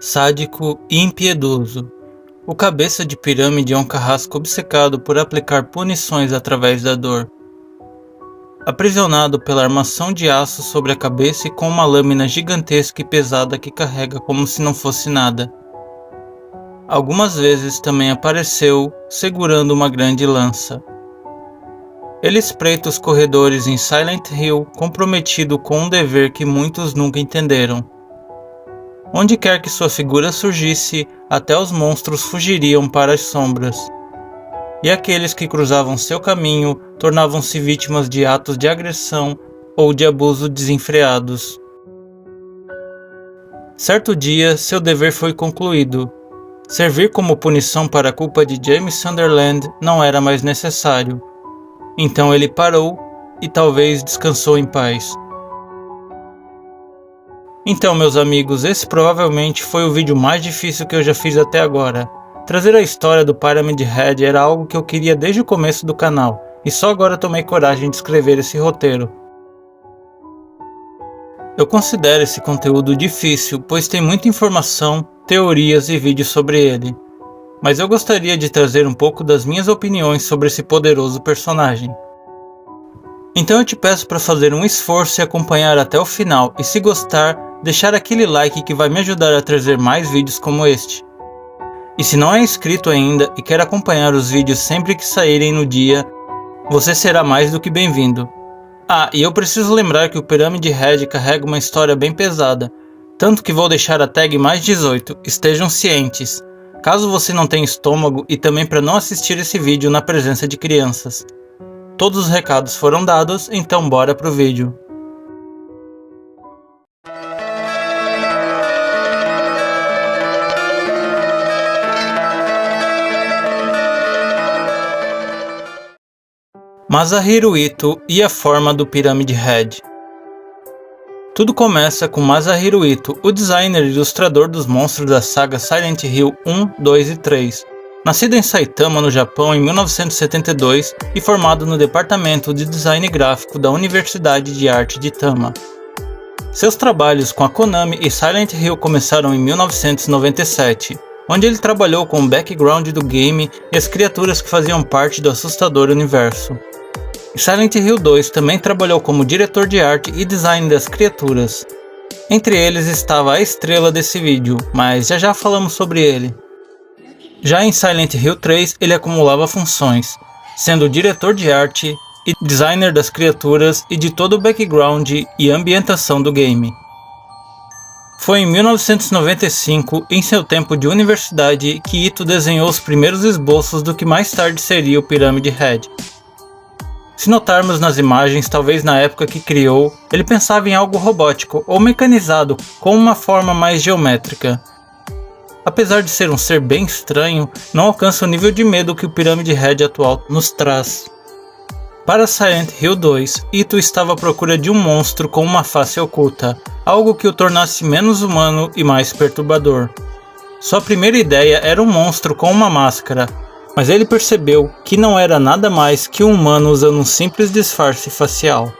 sádico e impiedoso. O cabeça de pirâmide é um carrasco obcecado por aplicar punições através da dor. Aprisionado pela armação de aço sobre a cabeça e com uma lâmina gigantesca e pesada que carrega como se não fosse nada. Algumas vezes também apareceu segurando uma grande lança. Ele espreita os corredores em Silent Hill, comprometido com um dever que muitos nunca entenderam. Onde quer que sua figura surgisse, até os monstros fugiriam para as sombras. E aqueles que cruzavam seu caminho tornavam-se vítimas de atos de agressão ou de abuso desenfreados. Certo dia, seu dever foi concluído. Servir como punição para a culpa de James Sunderland não era mais necessário. Então ele parou e talvez descansou em paz. Então, meus amigos, esse provavelmente foi o vídeo mais difícil que eu já fiz até agora. Trazer a história do Pyramid Head era algo que eu queria desde o começo do canal, e só agora tomei coragem de escrever esse roteiro. Eu considero esse conteúdo difícil, pois tem muita informação, teorias e vídeos sobre ele. Mas eu gostaria de trazer um pouco das minhas opiniões sobre esse poderoso personagem. Então eu te peço para fazer um esforço e acompanhar até o final, e se gostar, deixar aquele like que vai me ajudar a trazer mais vídeos como este. E se não é inscrito ainda e quer acompanhar os vídeos sempre que saírem no dia, você será mais do que bem-vindo. Ah, e eu preciso lembrar que o Pyramid Head carrega uma história bem pesada, tanto que vou deixar a tag mais 18, estejam cientes, caso você não tenha estômago e também para não assistir esse vídeo na presença de crianças. Todos os recados foram dados, então bora pro vídeo. Masahiro Ito e a forma do Pyramid Head. Tudo começa com Masahiro Ito, o designer e ilustrador dos monstros da saga Silent Hill 1, 2 e 3. Nascido em Saitama, no Japão, em 1972 e formado no departamento de design gráfico da Universidade de Arte de Tama. Seus trabalhos com a Konami e Silent Hill começaram em 1997, onde ele trabalhou com o background do game e as criaturas que faziam parte do assustador universo. Em Silent Hill 2 também trabalhou como diretor de arte e design das criaturas. Entre eles estava a estrela desse vídeo, mas já falamos sobre ele. Já em Silent Hill 3 ele acumulava funções, sendo diretor de arte e designer das criaturas e de todo o background e ambientação do game. Foi em 1995, em seu tempo de universidade, que Ito desenhou os primeiros esboços do que mais tarde seria o Pyramid Head. Se notarmos nas imagens, talvez na época que criou, ele pensava em algo robótico ou mecanizado, com uma forma mais geométrica. Apesar de ser um ser bem estranho, não alcança o nível de medo que o Pyramid Head atual nos traz. Para Silent Hill 2, Ito estava à procura de um monstro com uma face oculta, algo que o tornasse menos humano e mais perturbador. Sua primeira ideia era um monstro com uma máscara, mas ele percebeu que não era nada mais que um humano usando um simples disfarce facial.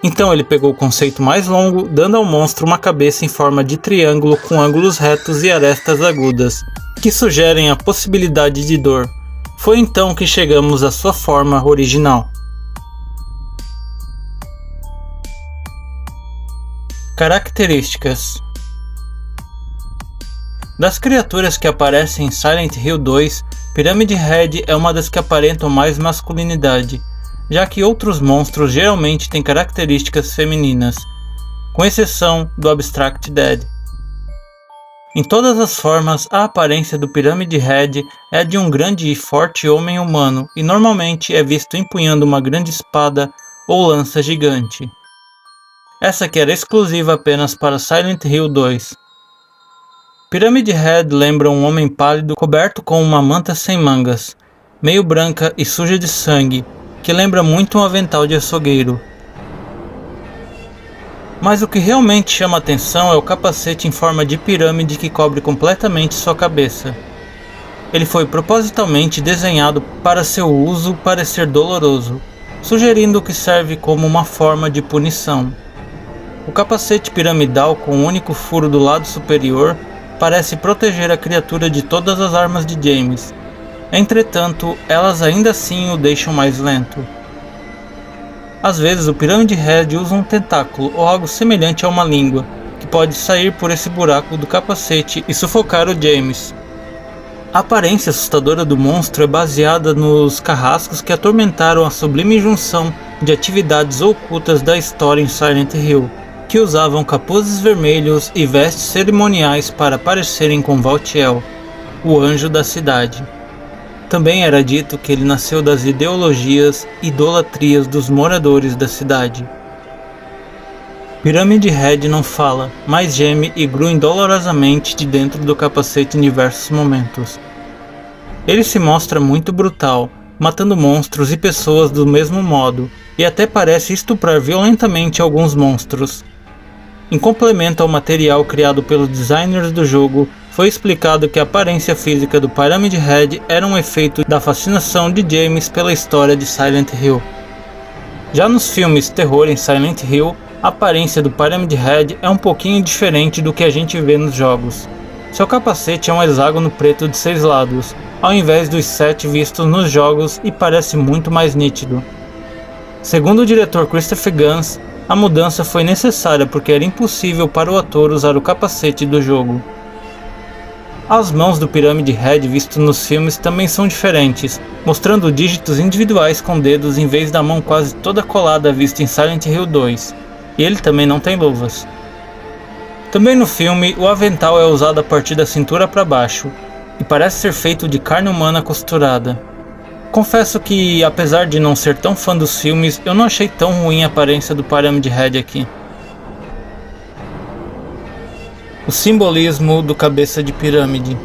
Então ele pegou o conceito mais longo, dando ao monstro uma cabeça em forma de triângulo com ângulos retos e arestas agudas, que sugerem a possibilidade de dor. Foi então que chegamos à sua forma original. Características. Das criaturas que aparecem em Silent Hill 2, Pyramid Head é uma das que aparentam mais masculinidade, já que outros monstros geralmente têm características femininas, com exceção do Abstract Dead. Em todas as formas, a aparência do Pyramid Head é a de um grande e forte homem humano e normalmente é visto empunhando uma grande espada ou lança gigante. Essa que era exclusiva apenas para Silent Hill 2. Pyramid Head lembra um homem pálido coberto com uma manta sem mangas, meio branca e suja de sangue, que lembra muito um avental de açougueiro. Mas o que realmente chama atenção é o capacete em forma de pirâmide que cobre completamente sua cabeça. Ele foi propositalmente desenhado para seu uso parecer doloroso, sugerindo que serve como uma forma de punição. O capacete piramidal com um único furo do lado superior parece proteger a criatura de todas as armas de James. Entretanto, elas ainda assim o deixam mais lento. Às vezes o Pyramid Head usa um tentáculo ou algo semelhante a uma língua, que pode sair por esse buraco do capacete e sufocar o James. A aparência assustadora do monstro é baseada nos carrascos que atormentaram a sublime junção de atividades ocultas da história em Silent Hill, que usavam capuzes vermelhos e vestes cerimoniais para parecerem com Valtiel, o anjo da cidade. Também era dito que ele nasceu das ideologias e idolatrias dos moradores da cidade. Pyramid Head não fala, mas geme e grunhe dolorosamente de dentro do capacete em diversos momentos. Ele se mostra muito brutal, matando monstros e pessoas do mesmo modo, e até parece estuprar violentamente alguns monstros. Em complemento ao material criado pelos designers do jogo, foi explicado que a aparência física do Pyramid Head era um efeito da fascinação de James pela história de Silent Hill. Já nos filmes terror em Silent Hill, a aparência do Pyramid Head é um pouquinho diferente do que a gente vê nos jogos. Seu capacete é um hexágono preto de 6 lados, ao invés dos 7 vistos nos jogos, e parece muito mais nítido. Segundo o diretor Christopher Gans, a mudança foi necessária porque era impossível para o ator usar o capacete do jogo. As mãos do Pyramid Head vistos nos filmes também são diferentes, mostrando dígitos individuais com dedos em vez da mão quase toda colada vista em Silent Hill 2, e ele também não tem luvas. Também no filme, o avental é usado a partir da cintura para baixo, e parece ser feito de carne humana costurada. Confesso que, apesar de não ser tão fã dos filmes, eu não achei tão ruim a aparência do Pyramid Head aqui. O simbolismo do cabeça de pirâmide.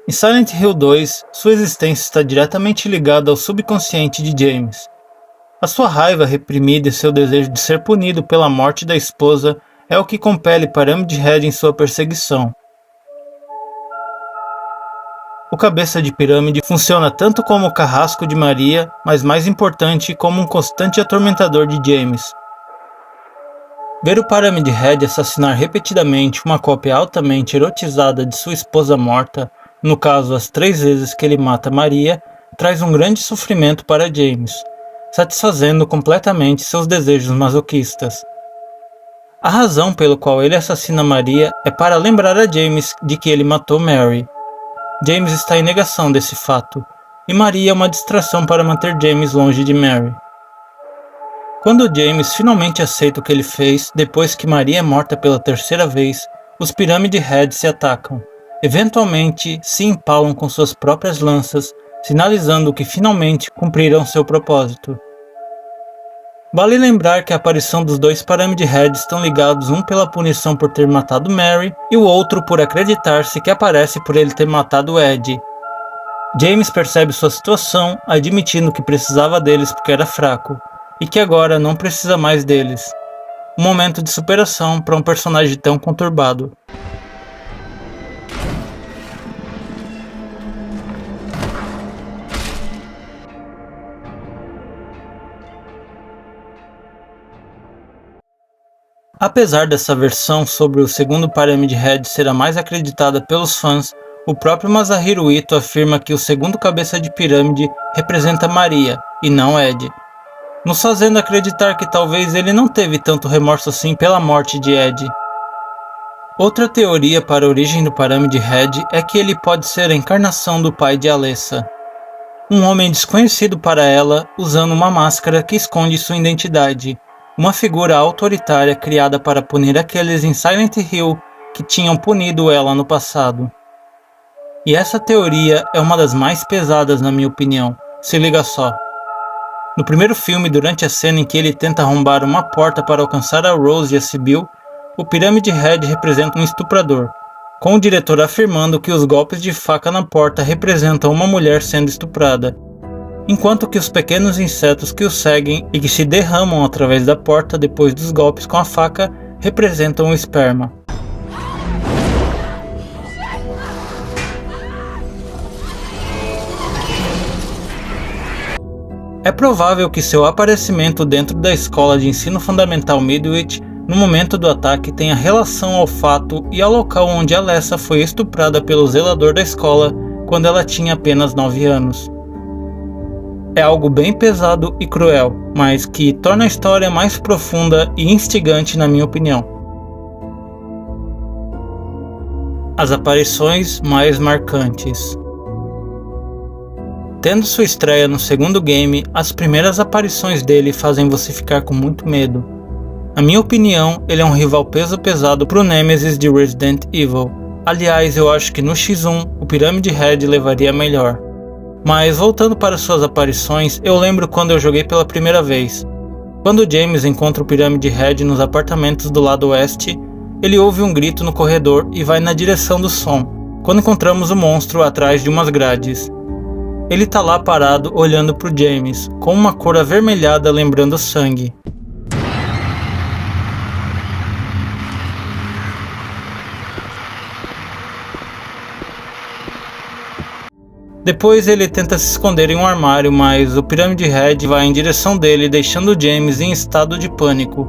Em Silent Hill 2, sua existência está diretamente ligada ao subconsciente de James. A sua raiva reprimida e seu desejo de ser punido pela morte da esposa é o que compele Pyramid Head em sua perseguição. O cabeça de pirâmide funciona tanto como o carrasco de Maria, mas mais importante, como um constante atormentador de James. Ver o Pyramid Head assassinar repetidamente uma cópia altamente erotizada de sua esposa morta, no caso as 3 vezes que ele mata Maria, traz um grande sofrimento para James, satisfazendo completamente seus desejos masoquistas. A razão pelo qual ele assassina Maria é para lembrar a James de que ele matou Mary. James está em negação desse fato, e Maria é uma distração para manter James longe de Mary. Quando James finalmente aceita o que ele fez, depois que Maria é morta pela 3ª vez, os Pyramid Heads se atacam. Eventualmente, se empalam com suas próprias lanças, sinalizando que finalmente cumprirão seu propósito. Vale lembrar que a aparição dos 2 Pyramid Heads estão ligados, um pela punição por ter matado Mary e o outro por acreditar-se que aparece por ele ter matado Ed. James percebe sua situação, admitindo que precisava deles porque era fraco, e que agora não precisa mais deles. Um momento de superação para um personagem tão conturbado. Apesar dessa versão sobre o segundo Pyramid Head ser a mais acreditada pelos fãs, o próprio Masahiro Ito afirma que o segundo cabeça de pirâmide representa Maria, e não Ed, nos fazendo acreditar que talvez ele não teve tanto remorso assim pela morte de Ed. Outra teoria para a origem do Pyramid Head é que ele pode ser a encarnação do pai de Alessa, um homem desconhecido para ela, usando uma máscara que esconde sua identidade, uma figura autoritária criada para punir aqueles em Silent Hill que tinham punido ela no passado. E essa teoria é uma das mais pesadas na minha opinião, se liga só. No primeiro filme, durante a cena em que ele tenta arrombar uma porta para alcançar a Rose e a Sybil, o Pyramid Head representa um estuprador, com o diretor afirmando que os golpes de faca na porta representam uma mulher sendo estuprada, enquanto que os pequenos insetos que o seguem e que se derramam através da porta depois dos golpes com a faca representam o esperma. É provável que seu aparecimento dentro da escola de ensino fundamental Midwich no momento do ataque tenha relação ao fato e ao local onde Alessa foi estuprada pelo zelador da escola quando ela tinha apenas 9 anos. É algo bem pesado e cruel, mas que torna a história mais profunda e instigante na minha opinião. As aparições mais marcantes. Tendo sua estreia no segundo game, as primeiras aparições dele fazem você ficar com muito medo. Na minha opinião, ele é um rival peso pesado pro Nemesis de Resident Evil. Aliás, eu acho que no X1 o Pyramid Head levaria melhor. Mas voltando para suas aparições, eu lembro quando eu joguei pela primeira vez. Quando James encontra o Pyramid Head nos apartamentos do lado oeste, ele ouve um grito no corredor e vai na direção do som, quando encontramos o monstro atrás de umas grades. Ele tá lá parado olhando pro James, com uma cor avermelhada lembrando sangue. Depois ele tenta se esconder em um armário, mas o Pyramid Head vai em direção dele, deixando James em estado de pânico,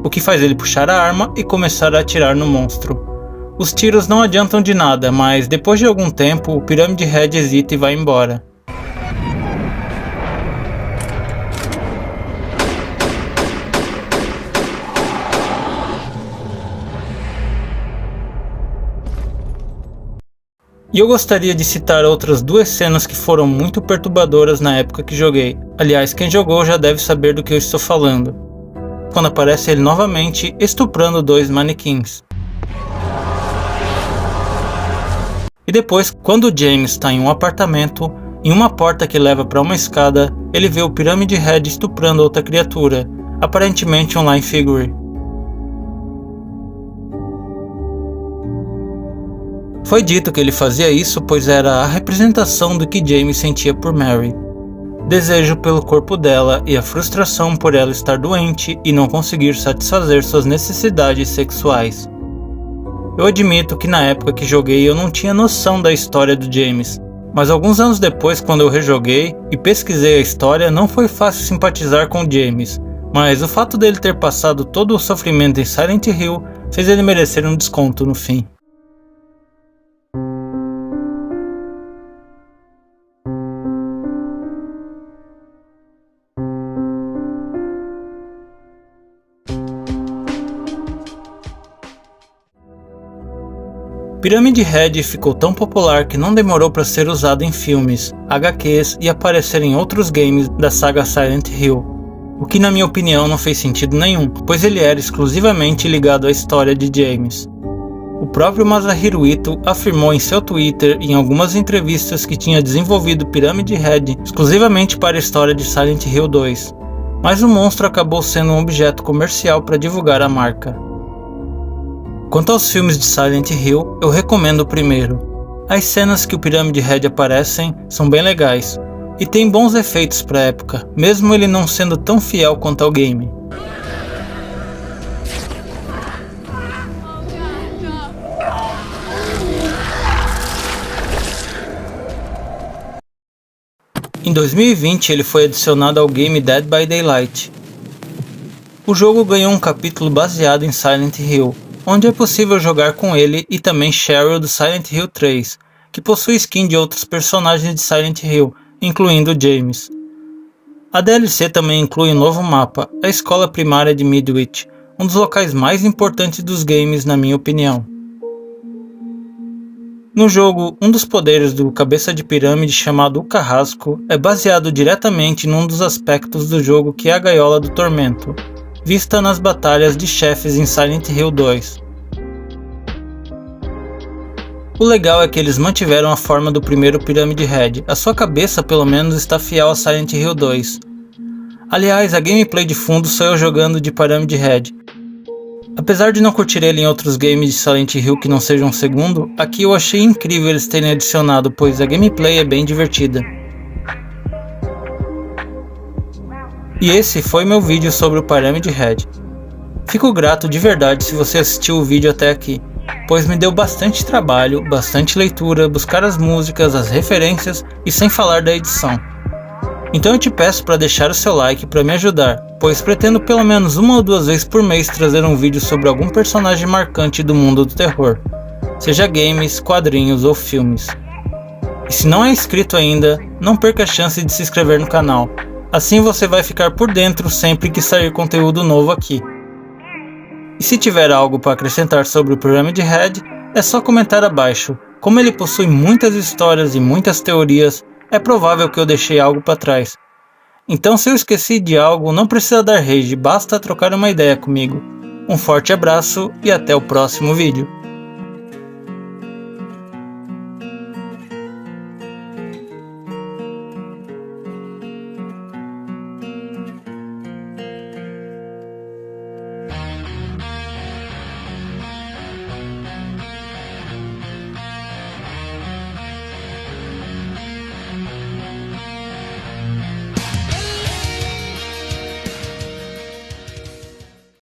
o que faz ele puxar a arma e começar a atirar no monstro. Os tiros não adiantam de nada, mas depois de algum tempo o Pyramid Head hesita e vai embora. E eu gostaria de citar outras duas cenas que foram muito perturbadoras na época que joguei. Aliás, quem jogou já deve saber do que eu estou falando. Quando aparece ele novamente estuprando 2 manequins. E depois, quando o James está em um apartamento, em uma porta que leva para uma escada, ele vê o Pyramid Head estuprando outra criatura, aparentemente um Line Figure. Foi dito que ele fazia isso pois era a representação do que James sentia por Mary. Desejo pelo corpo dela e a frustração por ela estar doente e não conseguir satisfazer suas necessidades sexuais. Eu admito que na época que joguei eu não tinha noção da história do James, mas alguns anos depois, quando eu rejoguei e pesquisei a história, não foi fácil simpatizar com o James, mas o fato dele ter passado todo o sofrimento em Silent Hill fez ele merecer um desconto no fim. Pyramid Head ficou tão popular que não demorou para ser usado em filmes, HQs e aparecer em outros games da saga Silent Hill, o que na minha opinião não fez sentido nenhum, pois ele era exclusivamente ligado à história de James. O próprio Masahiro Ito afirmou em seu Twitter e em algumas entrevistas que tinha desenvolvido Pyramid Head exclusivamente para a história de Silent Hill 2, mas o monstro acabou sendo um objeto comercial para divulgar a marca. Quanto aos filmes de Silent Hill, eu recomendo o primeiro. As cenas que o Pyramid Head aparecem são bem legais, e tem bons efeitos para a época, mesmo ele não sendo tão fiel quanto ao game. Em 2020 ele foi adicionado ao game Dead by Daylight. O jogo ganhou um capítulo baseado em Silent Hill, onde é possível jogar com ele e também Cheryl do Silent Hill 3, que possui skin de outros personagens de Silent Hill, incluindo James. A DLC também inclui um novo mapa, a escola primária de Midwich, um dos locais mais importantes dos games na minha opinião. No jogo, um dos poderes do cabeça de pirâmide chamado o Carrasco é baseado diretamente num dos aspectos do jogo que é a Gaiola do Tormento, vista nas batalhas de chefes em Silent Hill 2. O legal é que eles mantiveram a forma do primeiro Pyramid Head, a sua cabeça pelo menos está fiel a Silent Hill 2. Aliás, a gameplay de fundo sou eu jogando de Pyramid Head. Apesar de não curtir ele em outros games de Silent Hill que não sejam o segundo, aqui eu achei incrível eles terem adicionado, pois a gameplay é bem divertida. E esse foi meu vídeo sobre o Pyramid Head. Fico grato de verdade se você assistiu o vídeo até aqui, pois me deu bastante trabalho, bastante leitura, buscar as músicas, as referências e sem falar da edição. Então eu te peço para deixar o seu like para me ajudar. pois pretendo pelo menos 1 ou 2 vezes por mês trazer um vídeo sobre algum personagem marcante do mundo do terror, seja games, quadrinhos ou filmes. E se não é inscrito ainda, não perca a chance de se inscrever no canal, assim você vai ficar por dentro sempre que sair conteúdo novo aqui. E se tiver algo para acrescentar sobre o Pyramid Head, é só comentar abaixo. Como ele possui muitas histórias e muitas teorias, é provável que eu deixei algo para trás. Então se eu esqueci de algo, não precisa dar rage, basta trocar uma ideia comigo. Um forte abraço e até o próximo vídeo.